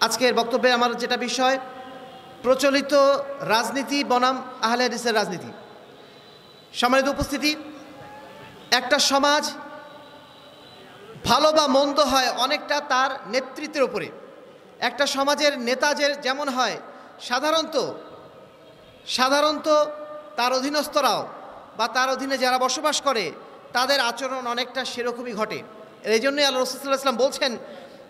আজকের বক্তব্যে আমার যেটা বিষয়, প্রচলিত রাজনীতি বনাম আহলে হাদিসের রাজনীতি। সম্মানিত উপস্থিতি, একটা সমাজ ভালো বা মন্দ হয় অনেকটা তার নেতৃত্বের উপরে। একটা সমাজের নেতা যেমন হয়, সাধারণত তার অধীনস্থরাও বা তার অধীনে যারা বসবাস করে তাদের আচরণ অনেকটা সেরকমই ঘটে। এই জন্যই আল্লাহ রাসূল সাল্লাল্লাহু আলাইহি ওয়াসাল্লাম বলছেন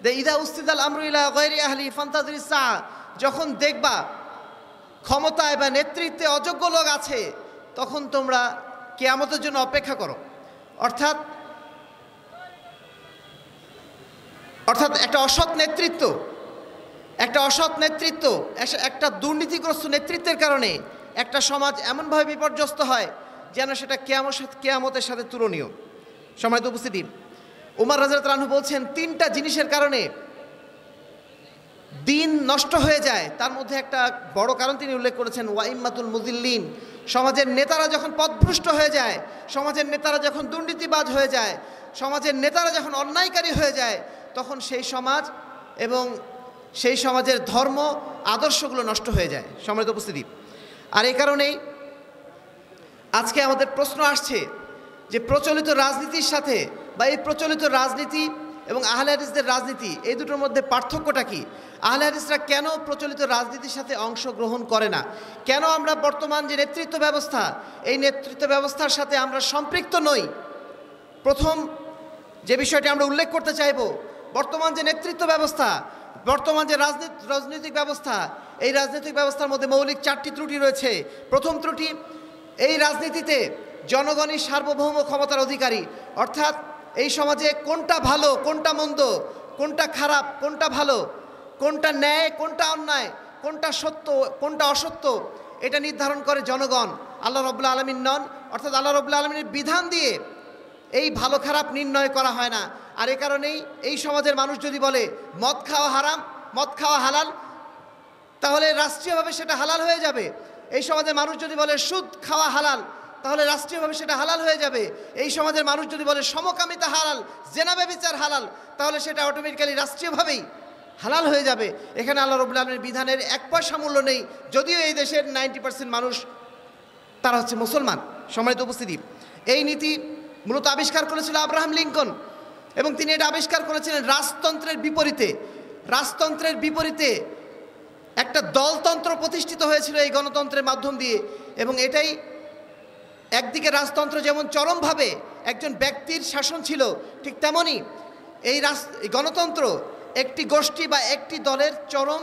যে ইদা উসতিদাল আমরু ইলা গায়রি আহলি ফান্তাযিরিস সাআ, যখন দেখবা ক্ষমতায় বা নেতৃত্বে অযোগ্য লোক আছে তখন তোমরা কিয়ামতের জন্য অপেক্ষা করো। অর্থাৎ একটা অসৎ নেতৃত্ব, একটা দুর্নীতিগ্রস্ত নেতৃত্বের কারণে একটা সমাজ এমনভাবে বিপর্যস্ত হয় যেন সেটা কিয়ামতের সাথে তুলনীয়। সম্মানিত উপস্থিতি, উমর রাদিয়াল্লাহু আনহু বলছেন 3টা জিনিসের কারণে দিন নষ্ট হয়ে যায়, তার মধ্যে একটা বড় কারণ তিনি উল্লেখ করেছেন, ওয়াইম্মাতুল মুযিল্লিন। সমাজের নেতারা যখন পথভ্রষ্ট হয়ে যায়, সমাজের নেতারা যখন দুর্নীতিবাজ হয়ে যায়, সমাজের নেতারা যখন অন্যায়কারী হয়ে যায়, তখন সেই সমাজ এবং সেই সমাজের ধর্ম আদর্শগুলো নষ্ট হয়ে যায়। সম্মানিত উপস্থিতি, আর এই কারণেই আজকে আমাদের প্রশ্ন আসছে যে প্রচলিত রাজনীতির সাথে বা এই প্রচলিত রাজনীতি এবং আহলে হাদিসদের রাজনীতি, এই দুটোর মধ্যে পার্থক্যটা কি? আহলে হাদিসরা কেন প্রচলিত রাজনীতির সাথে অংশগ্রহণ করে না? কেন আমরা বর্তমান যে নেতৃত্ব ব্যবস্থা, এই নেতৃত্ব ব্যবস্থার সাথে আমরা সম্পৃক্ত নই? প্রথম যে বিষয়টি আমরা উল্লেখ করতে চাইব, বর্তমান যে নেতৃত্ব ব্যবস্থা, বর্তমান যে রাজনৈতিক ব্যবস্থা, এই রাজনৈতিক ব্যবস্থার মধ্যে মৌলিক 4টি ত্রুটি রয়েছে। প্রথম ত্রুটি, এই রাজনীতিতে জনগণই সার্বভৌম ক্ষমতার অধিকারী। অর্থাৎ এই সমাজে কোনটা ভালো, কোনটা মন্দ, কোনটা খারাপ, কোনটা ভালো, কোনটা ন্যায়, কোনটা অন্যায়, কোনটা সত্য, কোনটা অসত্য, এটা নির্ধারণ করে জনগণ, আল্লাহ রাব্বুল আলামিন নন। অর্থাৎ আল্লাহ রাব্বুল আলামিনের বিধান দিয়ে এই ভালো খারাপ নির্ণয় করা হয় না। আর এ কারণেই এই সমাজের মানুষ যদি বলে মদ খাওয়া হারাম, মদ খাওয়া হালাল, তাহলে রাষ্ট্রীয়ভাবে সেটা হালাল হয়ে যাবে। এই সমাজের মানুষ যদি বলে সুদ খাওয়া হালাল, তাহলে রাষ্ট্রীয়ভাবে সেটা হালাল হয়ে যাবে। এই সমাজের মানুষ যদি বলে সমকামিতা হালাল, জেনা ব্যভিচার হালাল, তাহলে সেটা অটোমেটিক্যালি রাষ্ট্রীয়ভাবেই হালাল হয়ে যাবে। এখানে আল্লাহ রাব্বুল আলামিনের বিধানের 1 পয়সা মূল্য নেই, যদিও এই দেশের 90% মানুষ তারা হচ্ছে মুসলমান। সম্মানিত উপস্থিতি, এই নীতি মূলত আবিষ্কার করেছিল আব্রাহাম লিঙ্কন, এবং তিনি এটা আবিষ্কার করেছিলেন রাজতন্ত্রের বিপরীতে একটা দলতন্ত্র প্রতিষ্ঠিত হয়েছিল এই গণতন্ত্রের মাধ্যম দিয়ে। এবং এটাই একদিকে রাজতন্ত্র যেমন চরমভাবে একজন ব্যক্তির শাসন ছিল, ঠিক তেমনই এই গণতন্ত্র একটি গোষ্ঠী বা একটি দলের চরম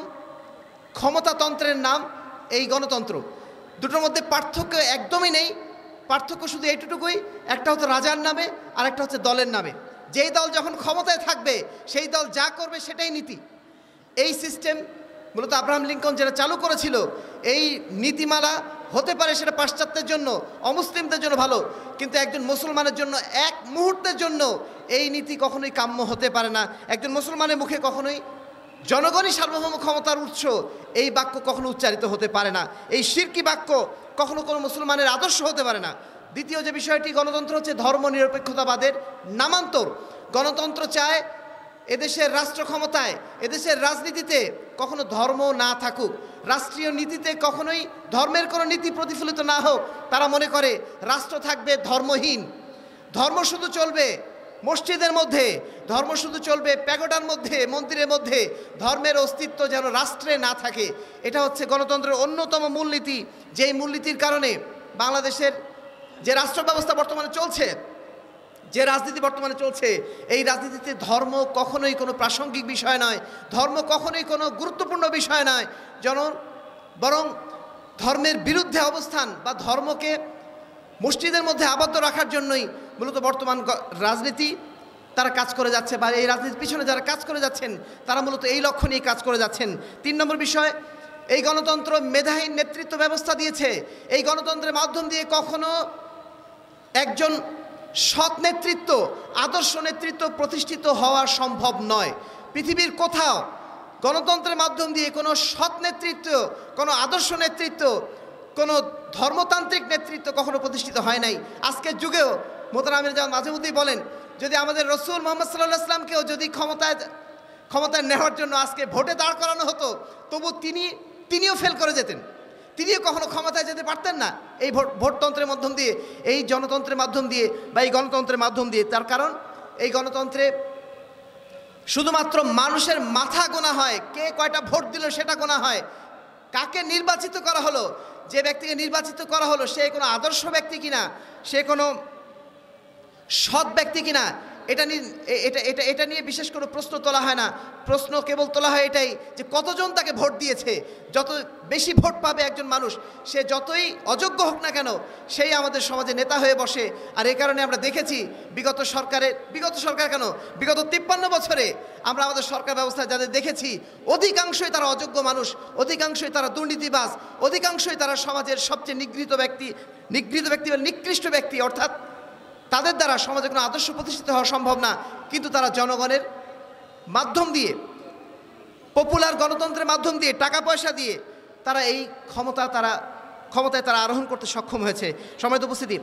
ক্ষমতাতন্ত্রের নাম এই গণতন্ত্র। দুটোর মধ্যে পার্থক্য একদমই নেই। পার্থক্য শুধু এইটুকুই, একটা হচ্ছে রাজার নামে আর একটা হচ্ছে দলের নামে। যেই দল যখন ক্ষমতায় থাকবে সেই দল যা করবে সেটাই নীতি। এই সিস্টেম মূলত আব্রাহাম লিঙ্কন যেটা চালু করেছিল, এই নীতিমালা হতে পারে সেটা পাশ্চাত্যের জন্য, অমুসলিমদের জন্য ভালো, কিন্তু একজন মুসলমানের জন্য এক মুহূর্তের জন্য এই নীতি কখনোই কাম্য হতে পারে না। একজন মুসলমানের মুখে কখনোই জনগণই সার্বভৌম ক্ষমতার উৎস এই বাক্য কখনো উচ্চারিত হতে পারে না। এই শিরকি বাক্য কখনো কোনো মুসলমানের আদর্শ হতে পারে না। দ্বিতীয় যে বিষয়টি, গণতন্ত্র হচ্ছে ধর্মনিরপেক্ষতাবাদের নামান্তর। গণতন্ত্র চায় এদেশের রাষ্ট্র ক্ষমতায়, এদেশের রাজনীতিতে কখনো ধর্ম না থাকুক, রাষ্ট্রীয় নীতিতে কখনোই ধর্মের কোনো নীতি প্রতিফলিত না হোক। তারা মনে করে রাষ্ট্র থাকবে ধর্মহীন, ধর্ম শুধু চলবে মসজিদের মধ্যে, ধর্ম শুধু চলবে প্যাগোডার মধ্যে, মন্দিরের মধ্যে, ধর্মের অস্তিত্ব যেন রাষ্ট্রে না থাকে। এটা হচ্ছে গণতন্ত্রের অন্যতম মূলনীতি, যেই মূলনীতির কারণে বাংলাদেশের যে রাষ্ট্র ব্যবস্থা বর্তমানে চলছে, যে রাজনীতি বর্তমানে চলছে, এই রাজনীতিতে ধর্ম কখনোই কোনো প্রাসঙ্গিক বিষয় নয়, ধর্ম কখনোই কোনো গুরুত্বপূর্ণ বিষয় নয়, বরং ধর্মের বিরুদ্ধে অবস্থান বা ধর্মকে মসজিদের মধ্যে আবদ্ধ রাখার জন্যই মূলত বর্তমান রাজনীতি তারা কাজ করে যাচ্ছে, বা এই রাজনীতির পিছনে যারা কাজ করে যাচ্ছেন তারা মূলত এই লক্ষ্য নিয়ে কাজ করে যাচ্ছেন। 3 নম্বর বিষয়, এই গণতন্ত্র মেধাহীন নেতৃত্ব ব্যবস্থা দিয়েছে। এই গণতন্ত্রের মাধ্যম দিয়ে কখনো একজন সৎ নেতৃত্ব, আদর্শ নেতৃত্ব প্রতিষ্ঠিত হওয়া সম্ভব নয়। পৃথিবীর কোথাও গণতন্ত্রের মাধ্যম দিয়ে কোনো সৎ নেতৃত্ব, কোনো আদর্শ নেতৃত্ব, কোনো ধর্মতান্ত্রিক নেতৃত্ব কখনো প্রতিষ্ঠিত হয় নাই। আজকের যুগেও মোহতারাম আমির জামান মাঝে মধ্যেই বলেন, যদি আমাদের রসুল মুহাম্মদ সাল্লাল্লাহু আলাইহি ওয়াসাল্লামকেও যদি ক্ষমতায় ক্ষমতায় নেওয়ার জন্য আজকে ভোটে দাঁড় করানো হতো, তবু তিনিও ফেল করে যেতেন, তিনিও কখনো ক্ষমতায় যেতে পারতেন না এই ভোটতন্ত্রের মাধ্যম দিয়ে, এই জনতন্ত্রের মাধ্যম দিয়ে বা এই গণতন্ত্রের মাধ্যম দিয়ে। তার কারণ এই গণতন্ত্রে শুধুমাত্র মানুষের মাথা গোনা হয়, কে কয়টা ভোট দিল সেটা গোনা হয়, কাকে নির্বাচিত করা হলো, যে ব্যক্তিকে নির্বাচিত করা হলো সে কোনো আদর্শ ব্যক্তি কিনা, সে কোনো সৎ ব্যক্তি কিনা, এটা নিয়ে বিশেষ কোনো প্রশ্ন তোলা হয় না। প্রশ্ন কেবল তোলা হয় এটাই যে কতজন তাকে ভোট দিয়েছে। যত বেশি ভোট পাবে একজন মানুষ, সে যতই অযোগ্য হোক না কেন, সেই আমাদের সমাজে নেতা হয়ে বসে। আর এই কারণে আমরা দেখেছি বিগত সরকার কেন, বিগত 53 বছরে আমরা আমাদের সরকার ব্যবস্থায় যাদের দেখেছি, অধিকাংশই তারা অযোগ্য মানুষ, অধিকাংশই তারা দুর্নীতিবাজ, অধিকাংশই তারা সমাজের সবচেয়ে নিগৃহীত ব্যক্তি বা নিকৃষ্ট ব্যক্তি। অর্থাৎ তাদের দ্বারা সমাজে কোনো আদর্শ প্রতিষ্ঠিত হওয়া সম্ভব না। কিন্তু তারা জনগণের মাধ্যম দিয়ে, পপুলার গণতন্ত্রের মাধ্যম দিয়ে, টাকা পয়সা দিয়ে তারা এই ক্ষমতায় তারা আরোহণ করতে সক্ষম হয়েছে। সম্মানিত উপস্থিতি,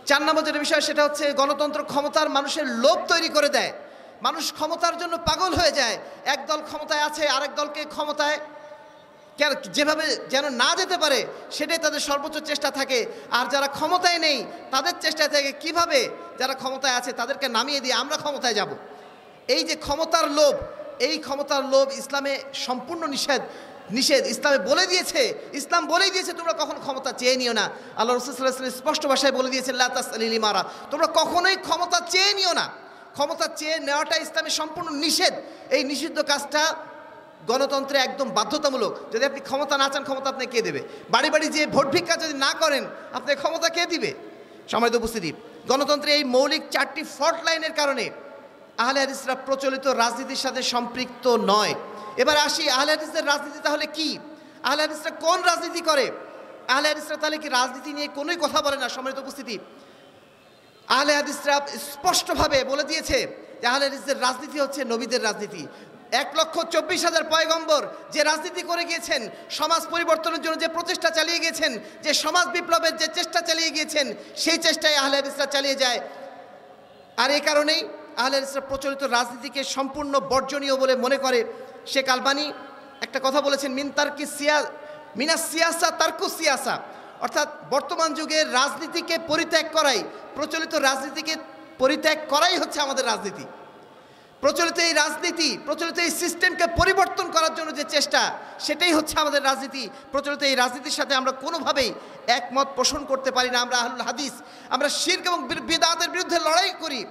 4 নম্বর যেটা বিষয় সেটা হচ্ছে গণতন্ত্র ক্ষমতার মানুষের লোভ তৈরি করে দেয়। মানুষ ক্ষমতার জন্য পাগল হয়ে যায়। এক দল ক্ষমতায় আছে, আরেক দলকে ক্ষমতায় যেভাবে যেন না যেতে পারে সেটাই তাদের সর্বোচ্চ চেষ্টা থাকে। আর যারা ক্ষমতায় নেই তাদের চেষ্টা থাকে কিভাবে যারা ক্ষমতায় আছে তাদেরকে নামিয়ে দিয়ে আমরা ক্ষমতায় যাব। এই যে ক্ষমতার লোভ, এই ক্ষমতার লোভ ইসলামে সম্পূর্ণ নিষেধ। ইসলাম বলেই দিয়েছে তোমরা কখনো ক্ষমতা চেয়ে নিও না। আল্লাহ রাসূল সাল্লাল্লাহু আলাইহি ওয়াসাল্লাম স্পষ্ট ভাষায় বলে দিয়েছেন লা তাসআলিল ইমারা, তোমরা কখনোই ক্ষমতা চেয়ে নিও না। ক্ষমতা চেয়ে নেওয়াটা ইসলামে সম্পূর্ণ নিষেধ। এই নিষিদ্ধ কাজটা গণতন্ত্রে একদম বাধ্যতামূলক। যদি আপনি ক্ষমতা না চান, ক্ষমতা আপনি কে দেবে? বাড়ি বাড়ি যে ভোট ভিক্ষা যদি না করেন, আপনি ক্ষমতা কে দিবে? সম্মানিত উপস্থিতি, গণতন্ত্রে এই মৌলিক 4টি ফল্ট লাইনের কারণে আহলে হাদিসরা প্রচলিত রাজনীতির সাথে সম্পৃক্ত নয়। এবার আসি, আহলে হাদিসদের রাজনীতি তাহলে কি? আহলে হাদিসরা কোন রাজনীতি করে? আহলে হাদিসরা তাহলে কি রাজনীতি নিয়ে কোনোই কথা বলে না? সম্মানিত উপস্থিতি, আহলে হাদিসরা স্পষ্টভাবে বলে দিয়েছে যে আহলে হাদিসদের রাজনীতি হচ্ছে নবীদের রাজনীতি। 1,24,000 পয়গম্বর যে রাজনীতি করে গিয়েছেন, সমাজ পরিবর্তনের জন্য যে প্রচেষ্টা চালিয়ে গিয়েছেন, যে সমাজ বিপ্লবের যে চেষ্টা চালিয়ে গিয়েছেন, সেই চেষ্টায় আহলে হাদিসরা চালিয়ে যায়। আর এই কারণেই আহলে হাদিসরা প্রচলিত রাজনীতিকে সম্পূর্ণ বর্জনীয় বলে মনে করে। শেখ আলবানী একটা কথা বলেছেন, মিনাস সিয়াসা তারকুস সিয়াসা, অর্থাৎ বর্তমান যুগের রাজনীতিকে পরিত্যাগ করাই, প্রচলিত রাজনীতিকে পরিত্যাগ করাই হচ্ছে আমাদের রাজনীতি। প্রচলিত এই সিস্টেমকে পরিবর্তন করার জন্য যে চেষ্টা, সেটাই হচ্ছে আমাদের রাজনীতি। প্রচলিত এই রাজনীতির সাথে আমরা কোনোভাবেই একমত পোষণ করতে পারি না। আমরা আহলুল হাদিস, আমরা শিরক এবং বিদআতের বিরুদ্ধে লড়াই করি।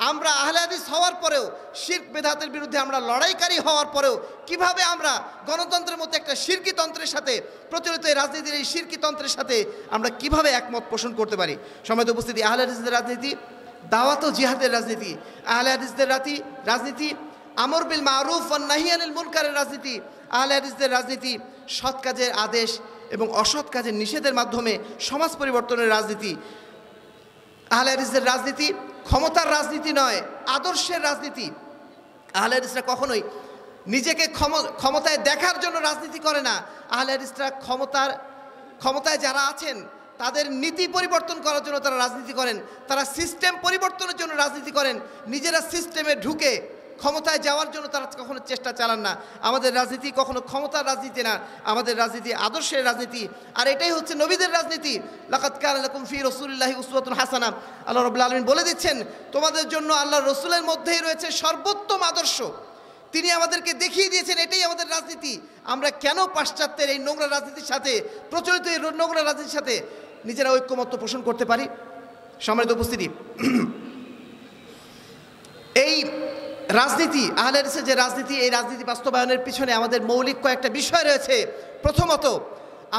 আমরা আহলে হাদিস হওয়ার পরেও, শিরক বিদআতের বিরুদ্ধে আমরা লড়াইকারী হওয়ার পরেও কিভাবে আমরা গণতন্ত্রের মতো একটা শিরকি তন্ত্রের সাথে, প্রচলিত এই রাজনীতির এই শিরকি তন্ত্রের সাথে আমরা কিভাবে একমত পোষণ করতে পারি? সম্মানিত উপস্থিতি, আহলে হাদিসদের রাজনীতি দাওয়াত ও জিহাদের রাজনীতি। আহলে হাদিসদের রাজনীতি আমর বিল মারুফ ওয়ান নাহি আনিল মুনকারের রাজনীতি। আহলে হাদিসদের রাজনীতি সৎ কাজের আদেশ এবং অসৎ কাজের নিষেধের মাধ্যমে সমাজ পরিবর্তনের রাজনীতি। আহলে হাদিসদের রাজনীতি ক্ষমতার রাজনীতি নয়, আদর্শের রাজনীতি। আহলে হাদিসরা কখনোই নিজেকে ক্ষমতায় দেখার জন্য রাজনীতি করে না। আহলে হাদিসরা ক্ষমতায় যারা আছেন তাদের নীতি পরিবর্তন করার জন্য তারা রাজনীতি করেন, তারা সিস্টেম পরিবর্তনের জন্য রাজনীতি করেন। নিজেরা সিস্টেমে ঢুকে ক্ষমতায় যাওয়ার জন্য তারা কখনো চেষ্টা চালান না। আমাদের রাজনীতি কখনো ক্ষমতার রাজনীতি না, আমাদের রাজনীতি আদর্শের রাজনীতি। আর এটাই হচ্ছে নবীদের রাজনীতি। লাকাদ কানা লাকুম ফি রাসূলিল্লাহি উসওয়াতুন হাসানাহ, আল্লাহ রাব্বুল আলামিন বলে দিচ্ছেন তোমাদের জন্য আল্লাহর রাসূলের মধ্যেই রয়েছে সর্বোত্তম আদর্শ। তিনি আমাদেরকে দেখিয়ে দিয়েছেন এটাই আমাদের রাজনীতি। আমরা কেন পাশ্চাত্যের এই নোংরা রাজনীতির সাথে, প্রচলিত এই নোংরা রাজনীতির সাথে নিজেরা ঐক্যমত্য পোষণ করতে পারি? সম্মানিত উপস্থিতি, এই রাজনীতি, আহলে হাদিসের যে রাজনীতি, এই রাজনীতি বাস্তবায়নের পিছনে আমাদের মৌলিক কয়েকটা বিষয় রয়েছে। প্রথমত,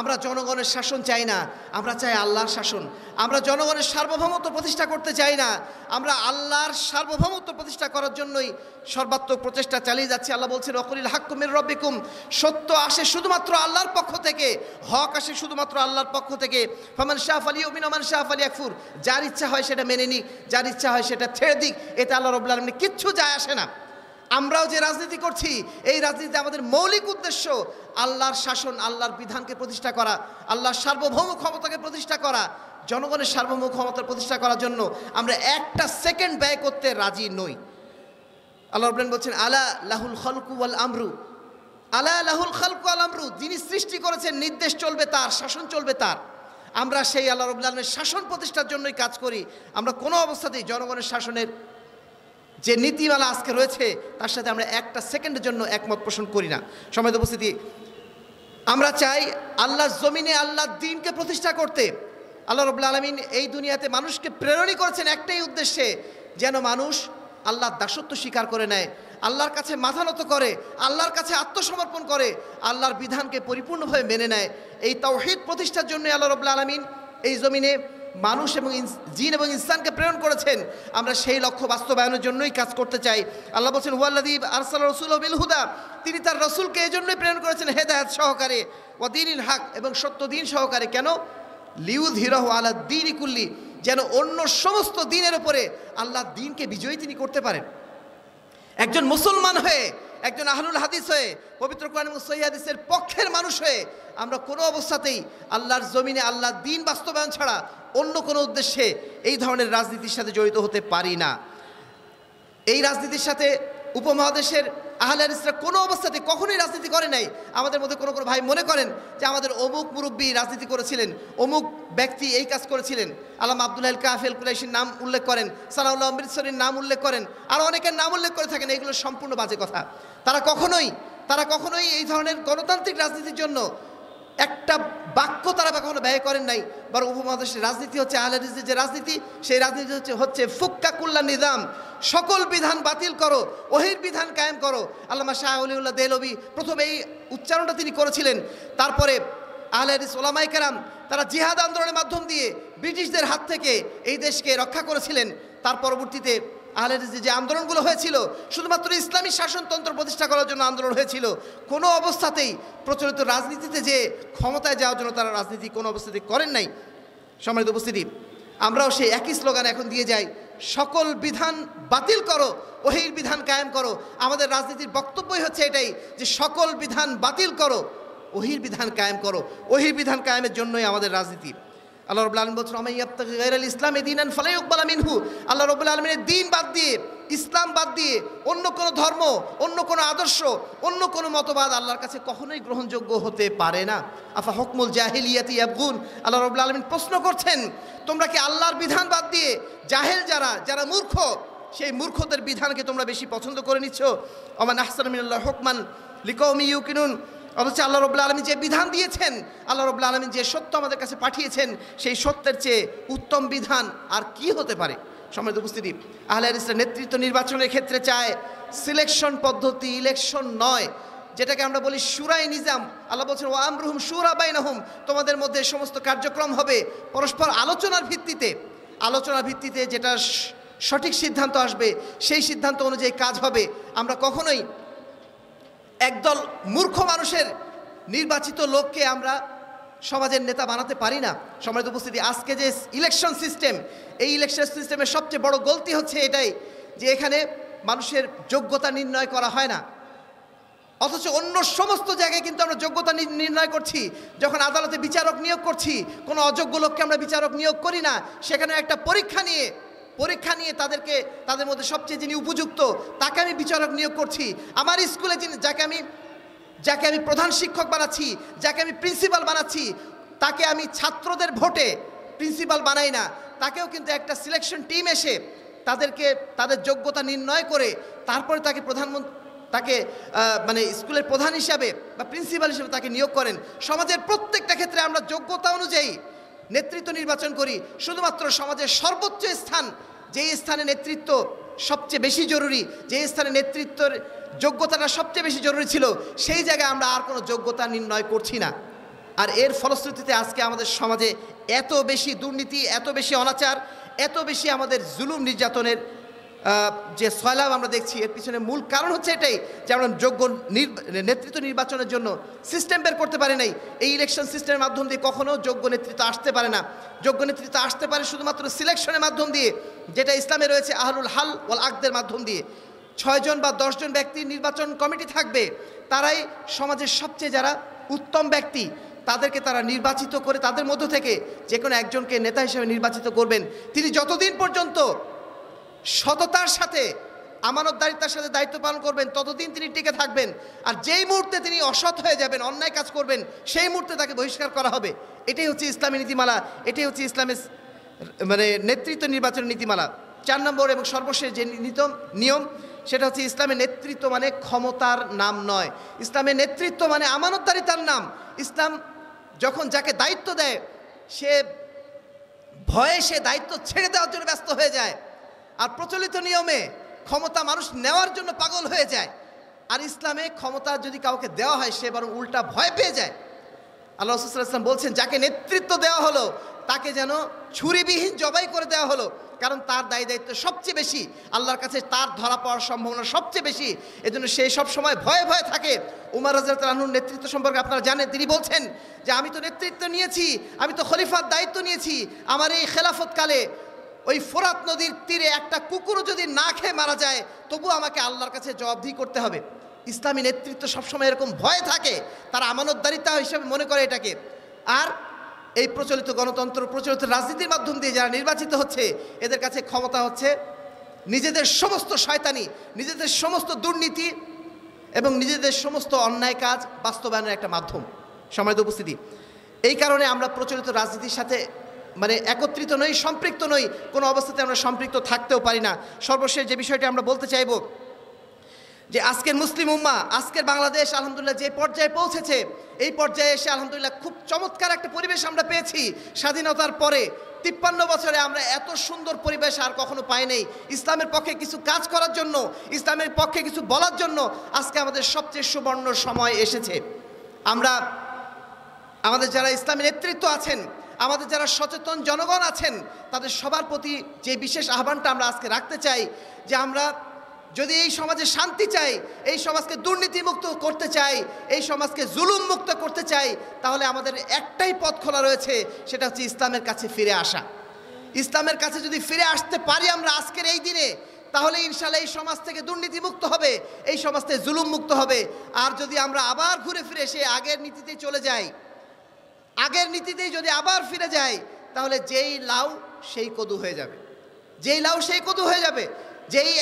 আমরা জনগণের শাসন চাই না, আমরা চাই আল্লাহর শাসন। আমরা জনগণের সার্বভৌমত্ব প্রতিষ্ঠা করতে চাই না, আমরা আল্লাহর সার্বভৌমত্ব প্রতিষ্ঠা করার জন্যই সর্বাত্মক প্রচেষ্টা চালিয়ে যাচ্ছি। আল্লাহ বলছেন ওয়াকুলিল হাক্কু মির রাব্বিকুম, সত্য আসে শুধুমাত্র আল্লাহর পক্ষ থেকে, হক আসে শুধুমাত্র আল্লাহর পক্ষ থেকে। ফামান শাআ ফালিউমিন ওয়া মান শাআ ফালিয়াকফুর, যার ইচ্ছা হয় সেটা মেনে নিক, যার ইচ্ছা হয় সেটা ছেড়ে দিক, এতে আল্লাহ রাব্বুল আলামিনের কিচ্ছু যায় আসে না। আমরাও যে রাজনীতি করছি, এই রাজনীতিতে আমাদের মৌলিক উদ্দেশ্য আল্লাহর শাসন, আল্লাহর বিধানকে প্রতিষ্ঠা করা, আল্লাহর সার্বভৌম ক্ষমতাকে প্রতিষ্ঠা করা। জনগণের সার্বভৌম ক্ষমতা প্রতিষ্ঠা করার জন্য আমরা একটা সেকেন্ড ব্যয় করতে রাজি নই। আল্লাহ রাব্বুল আলামিন বলছেন আলা লাহুল খালকু ওয়াল আমরু, আলা লাহুল খালকু ওয়াল আমরু, যিনি সৃষ্টি করেছেন নির্দেশ চলবে তার, শাসন চলবে তার। আমরা সেই আল্লাহ রাব্বুল আলামিনের শাসন প্রতিষ্ঠার জন্যই কাজ করি। আমরা কোনো অবস্থাতেই জনগণের শাসনের যে নীতিমালা আজকে রয়েছে তার সাথে আমরা একটা সেকেন্ডের জন্য একমত পোষণ করি না। সম্মানিত উপস্থিতি, আমরা চাই আল্লাহর জমিনে আল্লাহর দ্বীনকে প্রতিষ্ঠা করতে। আল্লাহ রাব্বুল আলামিন এই দুনিয়াতে মানুষকে প্রেরণই করেছেন একটাই উদ্দেশ্যে, যেন মানুষ আল্লাহর দাসত্ব স্বীকার করে নেয়, আল্লাহর কাছে মাথা নত করে, আল্লাহর কাছে আত্মসমর্পণ করে, আল্লাহর বিধানকে পরিপূর্ণভাবে মেনে নেয়। এই তাওহীদ প্রতিষ্ঠার জন্য আল্লাহ রাব্বুল আলামিন এই জমিনে মানুষ এবং জিন এবং ইনসানকে প্রেরণ করেছেন। আমরা সেই লক্ষ্য বাস্তবায়নের জন্যই কাজ করতে চাই। আল্লাহ বলছেন হুয়াল্লাযী আরসালা রাসূলাহু বিল হুদা, তিনি তার রাসূলকে এই জন্যই প্রেরণ করেছেন হেদায়েত সহকারে, ওয়া দীনিল হক, এবং সত্য দিন সহকারে। কেন? লিইউযহিরাহু আলা দ্বীনি কুল্লি, যেন অন্য সমস্ত দিনের উপরে আল্লাহর দ্বীনকে বিজয়ী তিনি করতে পারেন। একজন মুসলমান হয়ে, একজন আহলুল হাদিস হয়ে, পবিত্র কোরআন এবং সহিহ হাদিসের পক্ষের মানুষ হয়ে আমরা কোনো অবস্থাতেই আল্লাহর জমিনে আল্লাহর দ্বীন বাস্তবায়ন ছাড়া অন্য কোনো উদ্দেশ্যে এই ধরনের রাজনীতির সাথে জড়িত হতে পারি না। এই রাজনীতির সাথে উপমহাদেশের আহলে হাদিসরা কোনো অবস্থাতে কখনোই রাজনীতি করে নাই। আমাদের মধ্যে কোনো কোনো ভাই মনে করেন যে আমাদের অমুক মুরব্বী রাজনীতি করেছিলেন, অমুক ব্যক্তি এই কাজ করেছিলেন। আল্লামা আব্দুল আল কাফি আল কুরাইশির নাম উল্লেখ করেন, সানাউল্লাহ অমৃতসরীর নাম উল্লেখ করেন, আর অনেকের নাম উল্লেখ করে থাকেন। এগুলো সম্পূর্ণ বাজে কথা। তারা কখনোই এই ধরনের গণতান্ত্রিক রাজনীতির জন্য একটা বাক্য তারা কখনো ব্যয় করেন নাই। বরং উপমহাদেশের রাজনীতি হচ্ছে, আহলে হাদিসের যে রাজনীতি, সেই রাজনীতি হচ্ছে ফুক্কা কুল্লা নিজাম, সকল বিধান বাতিল করো, ওহির বিধান কায়েম করো। আল্লামা শাহ ওলিউল্লাহ দেহলভী প্রথমে এই উচ্চারণটা তিনি করেছিলেন। তারপরে আহলে হাদিস ওলামায়ে কেরাম তারা জিহাদ আন্দোলনের মাধ্যম দিয়ে ব্রিটিশদের হাত থেকে এই দেশকে রক্ষা করেছিলেন। তার পরবর্তীতে আহলে হাদিসের যে আন্দোলনগুলো হয়েছিল শুধুমাত্র ইসলামী শাসনতন্ত্র প্রতিষ্ঠা করার জন্য আন্দোলন হয়েছিল। কোনো অবস্থাতেই প্রচলিত রাজনীতিতে যে ক্ষমতায় যাওয়ার জন্য তারা রাজনীতি কোনো অবস্থাতেই করেন নাই। সম্মানিত উপস্থিতি, আমরাও সেই একই স্লোগান এখন দিয়ে যাই, সকল বিধান বাতিল করো, ওহির বিধান কায়েম করো। আমাদের রাজনীতির বক্তব্যই হচ্ছে এটাই, যে সকল বিধান বাতিল করো, ওহির বিধান কায়েম করো। ওহির বিধান কায়েমের জন্যই আমাদের রাজনীতি। আল্লাহ রাব্বুল আলামিন বলছেন ওয়া মান ইয়াবতাগি গায়রাল ইসলামি দীনান ফালা ইউকবালা মিনহু। আল্লাহ রাব্বুল আলামিনের দ্বীন বাদ দিয়ে, ইসলাম বাদ দিয়ে অন্য কোনো ধর্ম, অন্য কোনো আদর্শ, অন্য কোনো মতবাদ আল্লাহর কাছে কখনোই গ্রহণযোগ্য হতে পারে না। আফা হুকমুল জাহিলিয়াতি ইয়াবগুন, আল্লাহ রাব্বুল আলামিন প্রশ্ন করছেন, তোমরা কি আল্লাহর বিধান বাদ দিয়ে জাহেল যারা মূর্খ, সেই মূর্খদের বিধানকে তোমরা বেশি পছন্দ করে নিচ্ছ? ওয়া মান আহসানু মিনাল্লাহি হুকমান লিকাওমি ইউকিনুন। অথচ আল্লাহ রাব্বুল আলামিন যে বিধান দিয়েছেন, আল্লাহ রাব্বুল আলামিন যে সত্য আমাদের কাছে পাঠিয়েছেন, সেই সত্যের চেয়ে উত্তম বিধান আর কি হতে পারে? সম্মানিত উপস্থিতি, আহলে হাদিসরা নেতৃত্ব নির্বাচনের ক্ষেত্রে চায় সিলেকশন পদ্ধতি, ইলেকশন নয়, যেটাকে আমরা বলি শুরাই নিজাম। আল্লাহ বলছেন ওয়া আমরুহুম শুরা বাইনাহুম, তোমাদের মধ্যে সমস্ত কার্যক্রম হবে পরস্পর আলোচনার ভিত্তিতে, যেটা সঠিক সিদ্ধান্ত আসবে সেই সিদ্ধান্ত অনুযায়ী কাজ হবে। আমরা কখনোই একদল মূর্খ মানুষের নির্বাচিত লোককে আমরা সমাজের নেতা বানাতে পারি না। সম্মানিত উপস্থিতি, আজকে যে ইলেকশন সিস্টেম, এই ইলেকশন সিস্টেমের সবচেয়ে বড় গলতি হচ্ছে এটাই, যে এখানে মানুষের যোগ্যতা নির্ণয় করা হয় না। অথচ অন্য সমস্ত জায়গায় কিন্তু আমরা যোগ্যতা নির্ণয় করছি। যখন আদালতে বিচারক নিয়োগ করছি, কোনো অযোগ্য লোককে আমরা বিচারক নিয়োগ করি না। সেখানে একটা পরীক্ষা নিয়ে তাদের মধ্যে সবচেয়ে যিনি উপযুক্ত তাকে আমি বিচারক নিয়োগ করছি। আমার স্কুলে যাকে আমি প্রধান শিক্ষক বানাচ্ছি, যাকে আমি প্রিন্সিপাল বানাচ্ছি, তাকে আমি ছাত্রদের ভোটে প্রিন্সিপাল বানাই না। তাকেও কিন্তু একটা সিলেকশন টিম এসে তাদের যোগ্যতা নির্ণয় করে তারপরে তাকে মানে স্কুলের প্রধান হিসাবে বা প্রিন্সিপাল হিসেবে তাকে নিয়োগ করেন। সমাজের প্রত্যেকটা ক্ষেত্রে আমরা যোগ্যতা অনুযায়ী নেতৃত্ব নির্বাচন করি। শুধুমাত্র সমাজের সর্বোচ্চ স্থান, যেই স্থানে নেতৃত্ব সবচেয়ে বেশি জরুরি, যে স্থানে নেতৃত্বের যোগ্যতাটা সবচেয়ে বেশি জরুরি ছিল, সেই জায়গায় আমরা আর কোনো যোগ্যতা নির্ণয় করছি না। আর এর ফলশ্রুতিতে আজকে আমাদের সমাজে এত বেশি দুর্নীতি, এত বেশি অনাচার, এত বেশি আমাদের জুলুম নির্যাতনের যে সয়লাভ আমরা দেখছি, এর পিছনে মূল কারণ হচ্ছে এটাই, যে আমরা যোগ্য নেতৃত্ব নির্বাচনের জন্য সিস্টেম বের করতে পারি নাই। এই ইলেকশন সিস্টেমের মাধ্যম দিয়ে কখনো যোগ্য নেতৃত্ব আসতে পারে না। যোগ্য নেতৃত্ব আসতে পারে শুধুমাত্র সিলেকশনের মাধ্যম দিয়ে, যেটা ইসলামে রয়েছে আহলুল হাল ওয়াল আকদের মাধ্যম দিয়ে। 6 জন বা 10 জন ব্যক্তির নির্বাচন কমিটি থাকবে, তারাই সমাজের সবচেয়ে যারা উত্তম ব্যক্তি তাদেরকে তারা নির্বাচিত করে তাদের মধ্য থেকে যে কোনো একজনকে নেতা হিসেবে নির্বাচিত করবেন। তিনি যতদিন পর্যন্ত সততার সাথে আমানতদারিতার সাথে দায়িত্ব পালন করবেন ততদিন তিনি টিকে থাকবেন। আর যেই মুহূর্তে তিনি অসৎ হয়ে যাবেন, অন্যায় কাজ করবেন, সেই মুহূর্তে তাকে বহিষ্কার করা হবে। এটাই হচ্ছে ইসলামী নীতিমালা, এটাই হচ্ছে ইসলামের নেতৃত্ব নির্বাচনের নীতিমালা। 4 নম্বর এবং সর্বশেষ যে নিয়ম, সেটা হচ্ছে ইসলামের নেতৃত্ব মানে ক্ষমতার নাম নয়। ইসলামের নেতৃত্ব মানে আমানতদারিতার নাম। ইসলাম যখন যাকে দায়িত্ব দেয়, সে ভয়ে সে দায়িত্ব ছেড়ে দেওয়ার জন্য ব্যস্ত হয়ে যায়। আর প্রচলিত নিয়মে ক্ষমতা মানুষ নেওয়ার জন্য পাগল হয়ে যায়। আর ইসলামে ক্ষমতা যদি কাউকে দেওয়া হয়, সে বরং উল্টা ভয় পেয়ে যায়। আল্লাহ রাসূল সাল্লাল্লাহু আলাইহি ওয়াসাল্লাম বলছেন, যাকে নেতৃত্ব দেওয়া হলো তাকে যেন ছুরিবিহীন জবাই করে দেওয়া হলো, কারণ তার দায়িত্ব সবচেয়ে বেশি, আল্লাহর কাছে তার ধরা পাওয়ার সম্ভাবনা সবচেয়ে বেশি। এজন্য সে সব সময় ভয়ে ভয়ে থাকে। উমর রাদিয়াল্লাহু আনহুর নেতৃত্ব সম্পর্কে আপনারা জানেন, তিনি বলছেন যে আমি তো নেতৃত্ব নিয়েছি, আমি তো খলিফার দায়িত্ব নিয়েছি, আমার এই খেলাফতকালে ওই ফোরাত নদীর তীরে একটা কুকুরও যদি না খেয়ে মারা যায়, তবু আমাকে আল্লাহর কাছে জবাবদিহি করতে হবে। ইসলামী নেতৃত্ব সবসময় এরকম ভয়ে থাকে, তারা আমানতদারিতা হিসেবে মনে করে এটাকে। আর এই প্রচলিত গণতন্ত্র, প্রচলিত রাজনীতির মাধ্যম দিয়ে যারা নির্বাচিত হচ্ছে, এদের কাছে ক্ষমতা হচ্ছে নিজেদের সমস্ত শয়তানি, নিজেদের সমস্ত দুর্নীতি এবং নিজেদের সমস্ত অন্যায় কাজ বাস্তবায়নের একটা মাধ্যম। সম্মানিত উপস্থিতি, এই কারণে আমরা প্রচলিত রাজনীতির সাথে একত্রিত নই, সম্পৃক্ত নই, কোনো অবস্থাতে আমরা সম্পৃক্ত থাকতেও পারি না। সর্বশেষ যে বিষয়টি আমরা বলতে চাইব, যে আজকের মুসলিম উম্মাহ, আজকের বাংলাদেশ আলহামদুলিল্লাহ যে পর্যায়ে পৌঁছেছে, এই পর্যায়ে এসে আলহামদুলিল্লাহ খুব চমৎকার একটা পরিবেশ আমরা পেয়েছি। স্বাধীনতার পরে 53 বছরে আমরা এত সুন্দর পরিবেশ আর কখনো পাই নাই। ইসলামের পক্ষে কিছু কাজ করার জন্য, ইসলামের পক্ষে কিছু বলার জন্য আজকে আমাদের সবচেয়ে সুবর্ণ সময় এসেছে। আমরা আমাদের যারা ইসলামী নেতৃত্ব আছেন, আমাদের যারা সচেতন জনগণ আছেন, তাদের সবার প্রতি যে বিশেষ আহ্বানটা আমরা আজকে রাখতে চাই, যে আমরা যদি এই সমাজে শান্তি চাই, এই সমাজকে দুর্নীতিমুক্ত করতে চাই, এই সমাজকে জুলুম মুক্ত করতে চাই, তাহলে আমাদের একটাই পথ খোলা রয়েছে, সেটা হচ্ছে ইসলামের কাছে ফিরে আসা। ইসলামের কাছে যদি ফিরে আসতে পারি আমরা আজকের এই দিনে, তাহলে ইনশাআল্লাহ এই সমাজ থেকে দুর্নীতিমুক্ত হবে, এই সমাজ থেকে জুলুম মুক্ত হবে। আর যদি আমরা আবার ঘুরে ফিরে সেই আগের নীতিতেই চলে যাই, আগের নীতিতেই যদি আবার ফিরে যাই, তাহলে যেই লাউ সেই কদু হয়ে যাবে, যেই লাউ সেই কদু হয়ে যাবে। যেই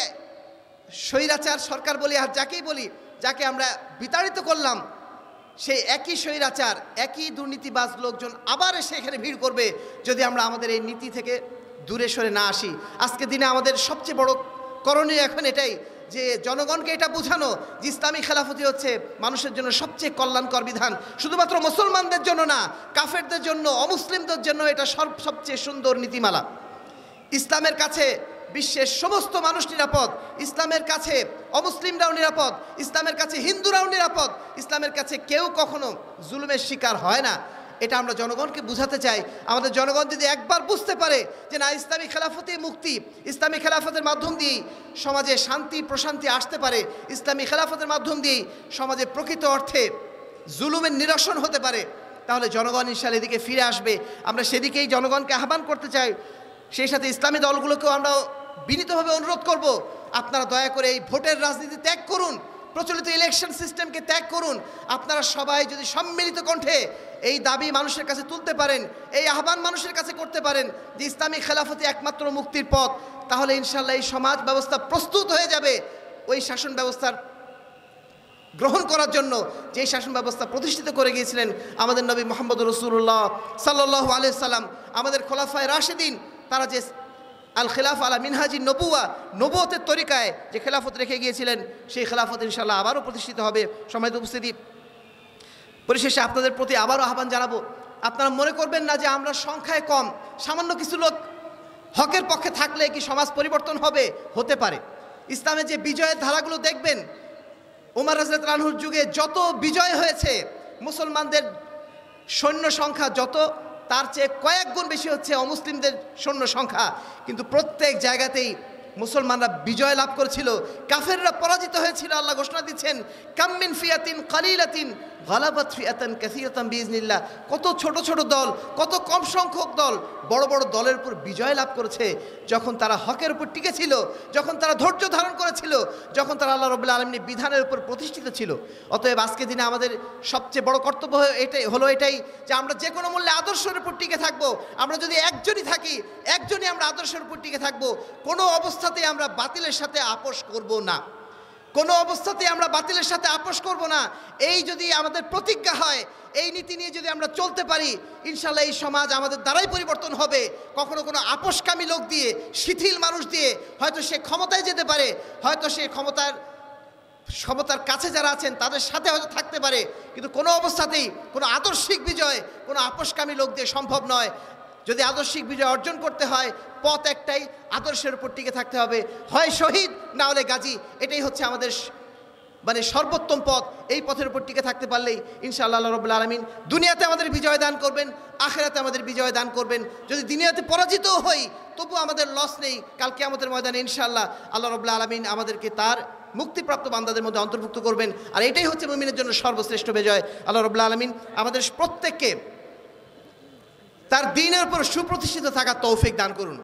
স্বৈরাচার সরকার বলি আর যাকেই বলি, যাকে আমরা বিতাড়িত করলাম, সেই একই স্বৈরাচার, একই দুর্নীতিবাজ লোকজন আবার এসে এখানে ভিড় করবে, যদি আমরা আমাদের এই নীতি থেকে দূরে সরে না আসি। আজকের দিনে আমাদের সবচেয়ে বড় করণীয় এখন এটাই, যে জনগণকে এটা বোঝানো যে ইসলামী খেলাফতি হচ্ছে মানুষের জন্য সবচেয়ে কল্যাণকর বিধান। শুধুমাত্র মুসলমানদের জন্য না, কাফেরদের জন্য, অমুসলিমদের জন্য এটা সবচেয়ে সুন্দর নীতিমালা। ইসলামের কাছে বিশ্বের সমস্ত মানুষ নিরাপদ, ইসলামের কাছে অমুসলিমরাও নিরাপদ, ইসলামের কাছে হিন্দুরাও নিরাপদ, ইসলামের কাছে কেউ কখনো জুলুমের শিকার হয় না। এটা আমরা জনগণকে বুঝাতে চাই। আমাদের জনগণ যদি একবার বুঝতে পারে যে না, ইসলামী খেলাফতে মুক্তি, ইসলামী খেলাফতের মাধ্যম দিয়েই সমাজে শান্তি প্রশান্তি আসতে পারে, ইসলামী খেলাফতের মাধ্যম দিয়েই সমাজে প্রকৃত অর্থে জুলুমের নিরসন হতে পারে, তাহলে জনগণ ইনশাআল্লাহ এদিকে ফিরে আসবে। আমরা সেদিকেই জনগণকে আহ্বান করতে চাই। সেই সাথে ইসলামী দলগুলোকেও আমরা বিনীতভাবে অনুরোধ করব, আপনারা দয়া করে এই ভোটের রাজনীতি ত্যাগ করুন, প্রচলিত ইলেকশন সিস্টেমকে ত্যাগ করুন। আপনারা সবাই যদি সম্মিলিত কণ্ঠে এই দাবি মানুষের কাছে তুলতে পারেন, এই আহ্বান মানুষের কাছে করতে পারেন যে ইসলামী খেলাফতি একমাত্র মুক্তির পথ, তাহলে ইনশাআল্লাহ এই সমাজ ব্যবস্থা প্রস্তুত হয়ে যাবে ওই শাসন ব্যবস্থার গ্রহণ করার জন্য, যেই শাসন ব্যবস্থা প্রতিষ্ঠিত করে গিয়েছিলেন আমাদের নবী মুহাম্মদ রাসূলুল্লাহ সাল্লাল্লাহু আলাইহি সাল্লাম। আমাদের খোলাফায়ে রাশিদিন, তারা যে আল খিলাফ আলা মিনহাজি নবুয়া, নবুয়তের তরিকায় যে খেলাফত রেখে গিয়েছিলেন, সেই খেলাফত ইনশাআল্লাহ আবারও প্রতিষ্ঠিত হবে। সম্মানিত উপস্থিতি, পরিশেষে আপনাদের প্রতি আবারও আহ্বান জানাবো, আপনারা মনে করবেন না যে আমরা সংখ্যায় কম, সামান্য কিছু লোক হকের পক্ষে থাকলে কি সমাজ পরিবর্তন হবে? হতে পারে। ইসলামের যে বিজয়ের ধারাগুলো দেখবেন, ওমর রাদিয়াল্লাহু আনহুর যুগে যত বিজয় হয়েছে, মুসলমানদের সৈন্য সংখ্যা যত, তার চেয়ে কয়েক গুণ বেশি হচ্ছে অমুসলিমদের সৈন্য সংখ্যা, কিন্তু প্রত্যেক জায়গাতেই মুসলমানরা বিজয় লাভ করেছিল, কাফেররা পরাজিত হয়েছিল। আল্লাহ ঘোষণা দিচ্ছেন, কাম মিন ফিয়াতিন কালিলাতিন গালাবাত ফিআতান কাসীরাতান বিইজনিল্লাহ। কত ছোট ছোট দল, কত কম সংখ্যক দল বড় বড় দলের উপর বিজয় লাভ করেছে, যখন তারা হকের উপর টিকে ছিল, যখন তারা ধৈর্য ধারণ করেছিল, যখন তারা আল্লাহ রাব্বুল আলামিনের বিধানের উপর প্রতিষ্ঠিত ছিল। অতএব আজকের দিনে আমাদের সবচেয়ে বড় কর্তব্য এটাই যে আমরা যে কোনো মূল্যে আদর্শের উপর টিকে থাকবো। আমরা যদি একজনই থাকি, একজনই আমরা আদর্শের উপর টিকে থাকবো। কোনো অবস্থাতেই আমরা বাতিলের সাথে আপোষ করব না, কোনো অবস্থাতেই আমরা বাতিলের সাথে আপোষ করব না। এই যদি আমাদের প্রতিজ্ঞা হয়, এই নীতি নিয়ে যদি আমরা চলতে পারি, ইনশাআল্লাহ এই সমাজ আমাদের দ্বারাই পরিবর্তন হবে। কখনো কোনো আপোষকামী লোক দিয়ে, শিথিল মানুষ দিয়ে হয়তো সে ক্ষমতায় যেতে পারে, হয়তো সে ক্ষমতার কাছে যারা আছেন তাদের সাথে হয়তো থাকতে পারে, কিন্তু কোনো অবস্থাতেই কোনো আদর্শিক বিজয় কোনো আপোষকামী লোক দিয়ে সম্ভব নয়। যদি আদর্শিক বিজয় অর্জন করতে হয়, পথ একটাই, আদর্শের উপর টিকে থাকতে হবে, হয় শহীদ না হলে গাজী। এটাই হচ্ছে আমাদের সর্বোত্তম পথ। এই পথের উপর টিকে থাকতে পারলেই ইনশাআল্লাহ আল্লাহ রাব্বুল আলামিন দুনিয়াতে আমাদের বিজয় দান করবেন, আখিরাতে আমাদের বিজয় দান করবেন। যদি দুনিয়াতে পরাজিত হই তবু আমাদের লস নেই, কাল কিয়ামতের ময়দানে ইনশাআল্লাহ আল্লাহ রাব্বুল আলামিন আমাদেরকে তার মুক্তিপ্রাপ্ত বান্দাদের মধ্যে অন্তর্ভুক্ত করবেন। আর এটাই হচ্ছে মুমিনের জন্য সর্বশ্রেষ্ঠ বিজয়। আল্লাহ রাব্বুল আলামিন আমাদের প্রত্যেককে তার দ্বীনের উপর সুপ্রতিষ্ঠিত থাকার তৌফিক দান করুন।